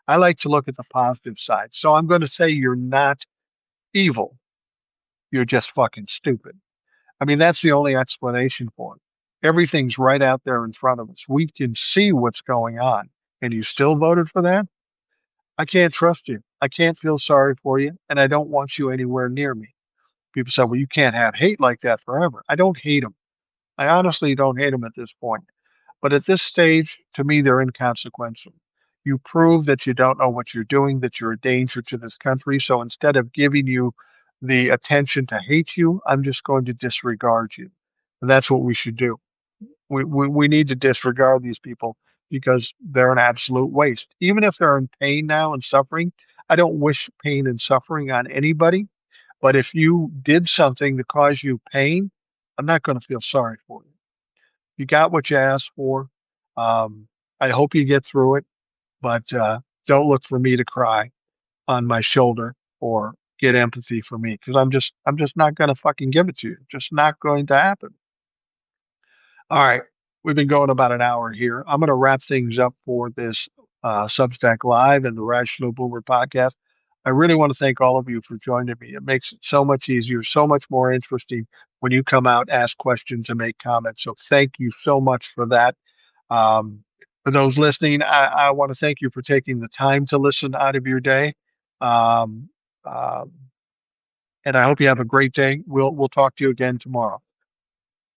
I like to look at the positive side. So I'm going to say you're not evil. You're just fucking stupid. I mean, that's the only explanation for it. Everything's right out there in front of us. We can see what's going on. And you still voted for that? I can't trust you. I can't feel sorry for you. And I don't want you anywhere near me. People say, well, you can't have hate like that forever. I don't hate them. I honestly don't hate them at this point. But at this stage, to me, they're inconsequential. You prove that you don't know what you're doing, that you're a danger to this country. So instead of giving you the attention to hate you, I'm just going to disregard you. And that's what we should do. We need to disregard these people because they're an absolute waste. Even if they're in pain now and suffering, I don't wish pain and suffering on anybody. But if you did something that caused you pain, I'm not going to feel sorry for you. You got what you asked for. I hope you get through it, but don't look for me to cry on my shoulder or get empathy for me because I'm just not going to fucking give it to you. Just not going to happen. All right, we've been going about an hour here. I'm going to wrap things up for this Substack Live and the Rational Boomer podcast. I really want to thank all of you for joining me. It makes it so much easier, so much more interesting when you come out, ask questions, and make comments. So thank you so much for that. Um, For those listening, I want to thank you for taking the time to listen out of your day. Um, um, and I hope you have a great day. We'll talk to you again tomorrow.